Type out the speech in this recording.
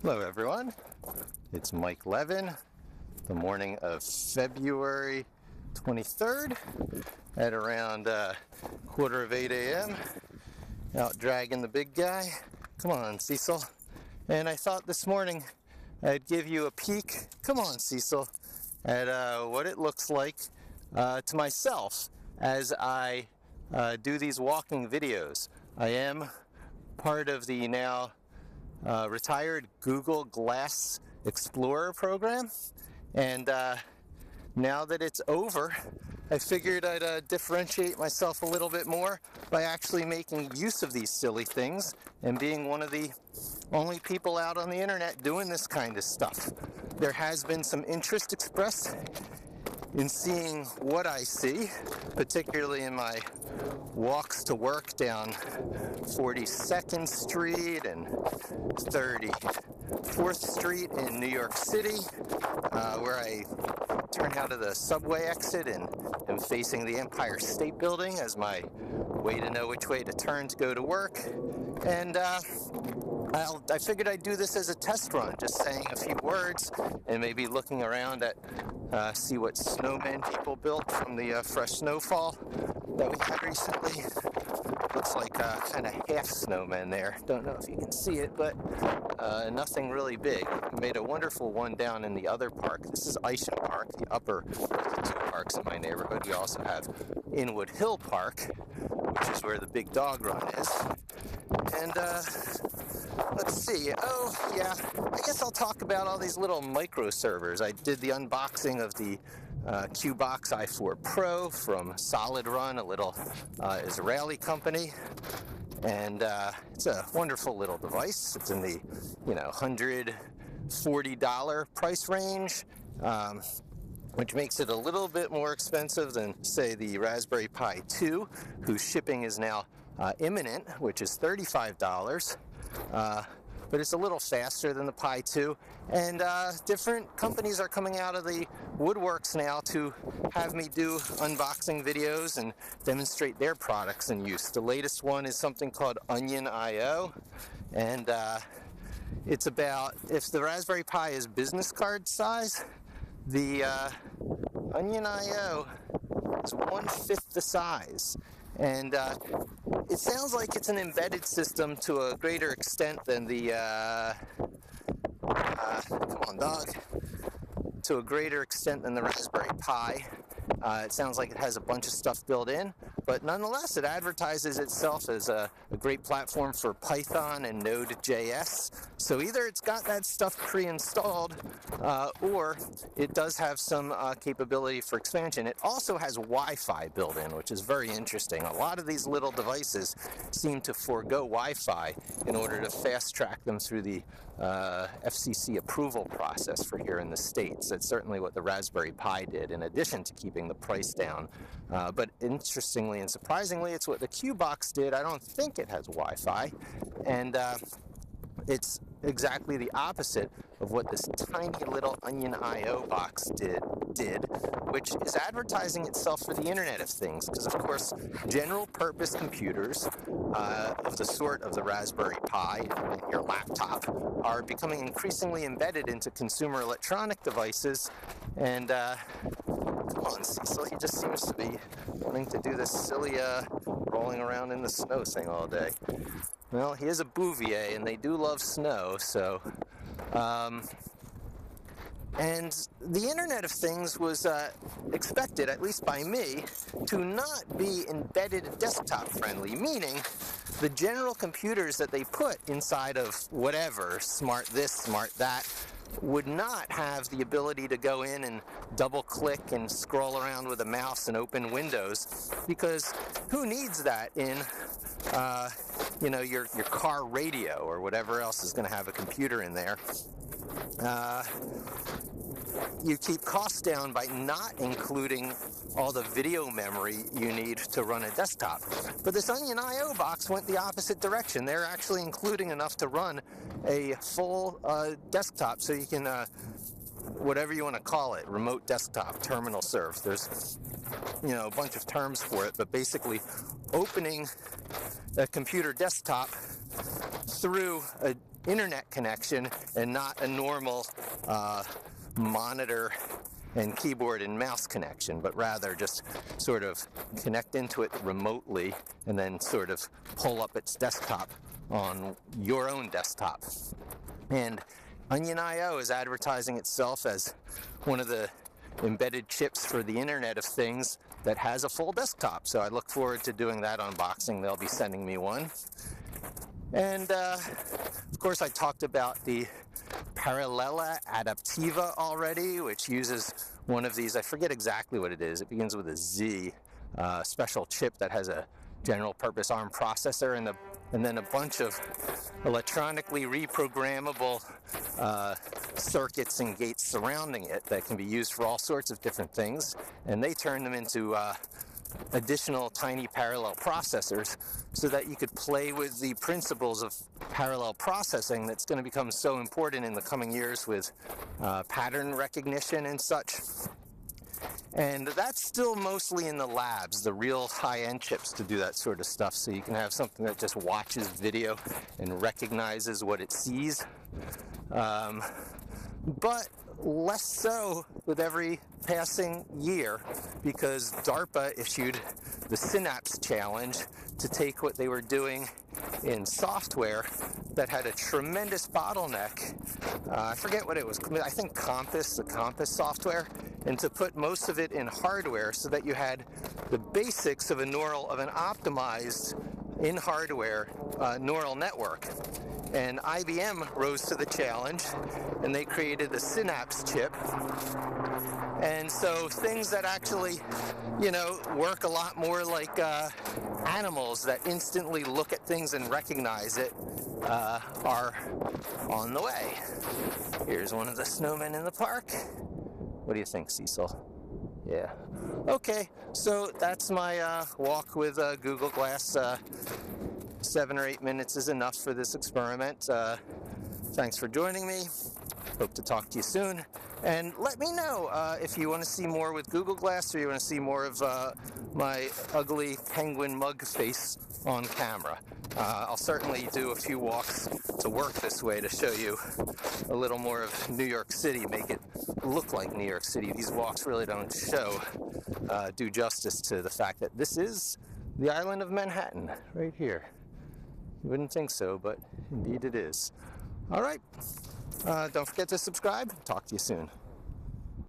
Hello everyone, it's Mike Levin, the morning of February 23rd at around 7:45 a.m. out dragging the big guy. Come on, Cecil. And I thought this morning I'd give you a peek, come on Cecil, at what it looks like to myself as I do these walking videos. I am part of the now retired Google Glass Explorer program, and now that it's over, I figured I'd differentiate myself a little bit more by actually making use of these silly things and being one of the only people out on the internet doing this kind of stuff. There has been some interest expressed in seeing what I see, particularly in my walks to work down 42nd Street and 34th Street in New York City, where I turn out of the subway exit and am facing the Empire State Building as my way to know which way to turn to go to work. And I figured I'd do this as a test run, just saying a few words and maybe looking around at see what snowmen people built from the fresh snowfall that we had recently. Looks like kind of half snowman there. Don't know if you can see it, but nothing really big. We made a wonderful one down in the other park. This is Isham Park, the upper of the two parks in my neighborhood. We also have Inwood Hill Park, which is where the big dog run is. And let's see. Oh, yeah. I guess I'll talk about all these little micro servers. I did the unboxing of the Qbox i4 Pro from Solid Run, a little Israeli company. And it's a wonderful little device. It's in the, $140 price range, which makes it a little bit more expensive than, say, the Raspberry Pi 2, whose shipping is now imminent, which is $35. But it's a little faster than the Pi 2, and different companies are coming out of the woodworks now to have me do unboxing videos and demonstrate their products in use. The latest one is something called Onion.io, and it's about, if the Raspberry Pi is business card size, the Onion.io is 1/5 the size. And it sounds like it's an embedded system to a greater extent than the, come on dog, to a greater extent than the Raspberry Pi. It sounds like it has a bunch of stuff built in, but nonetheless it advertises itself as a great platform for Python and Node.js. So either it's got that stuff pre-installed, or it does have some capability for expansion. It also has Wi-Fi built in, which is very interesting. A lot of these little devices seem to forego Wi-Fi in order to fast-track them through the FCC approval process for here in the States. That's certainly what the Raspberry Pi did, in addition to keeping the price down. But interestingly and surprisingly, it's what the Qbox did. I don't think it has Wi-Fi, and it's exactly the opposite of what this tiny little Onion.io box did, which is advertising itself for the Internet of Things, because of course general purpose computers of the sort of the Raspberry Pi and your laptop are becoming increasingly embedded into consumer electronic devices. And come on, Cecil, he just seems to be wanting to do this silly rolling around in the snow thing all day. Well, he is a Bouvier, and they do love snow, so... and the Internet of Things was expected, at least by me, to not be embedded desktop friendly, meaning the general computers that they put inside of whatever, smart this, smart that, would not have the ability to go in and double click and scroll around with a mouse and open windows, because who needs that in your car radio or whatever else is going to have a computer in there. You keep costs down by not including all the video memory you need to run a desktop. But this Onion.io box went the opposite direction. They're actually including enough to run a full desktop, so you can, whatever you want to call it, remote desktop, terminal serve. There's, a bunch of terms for it, but basically opening a computer desktop through a internet connection and not a normal monitor and keyboard and mouse connection, but rather just sort of connect into it remotely and then sort of pull up its desktop on your own desktop. And Onion.io is advertising itself as one of the embedded chips for the Internet of Things that has a full desktop. So I look forward to doing that unboxing. They'll be sending me one. And of course I talked about the Parallella Adaptiva already, which uses one of these, I forget exactly what it is. It begins with a Z, special chip that has a general purpose ARM processor and then a bunch of electronically reprogrammable circuits and gates surrounding it that can be used for all sorts of different things. And they turn them into additional tiny parallel processors so that you could play with the principles of parallel processing that's going to become so important in the coming years with pattern recognition and such. And that's still mostly in the labs, the real high-end chips to do that sort of stuff, so you can have something that just watches video and recognizes what it sees. But less so with every passing year, because DARPA issued the Synapse Challenge to take what they were doing in software that had a tremendous bottleneck. I forget what it was. I think Compass, the Compass software, and to put most of it in hardware so that you had the basics of an optimized in hardware neural network. And IBM rose to the challenge, and they created the Synapse chip. And so things that actually, work a lot more like animals that instantly look at things and recognize it are on the way. Here's one of the snowmen in the park. What do you think, Cecil? Yeah. Okay, so that's my walk with Google Glass. 7 or 8 minutes is enough for this experiment. Thanks for joining me. Hope to talk to you soon. And let me know if you want to see more with Google Glass or you want to see more of my ugly penguin mug face on camera. I'll certainly do a few walks to work this way to show you a little more of New York City, make it look like New York City. These walks really don't do justice to the fact that this is the island of Manhattan, right here. You wouldn't think so, but indeed it is. All right. Don't forget to subscribe. Talk to you soon.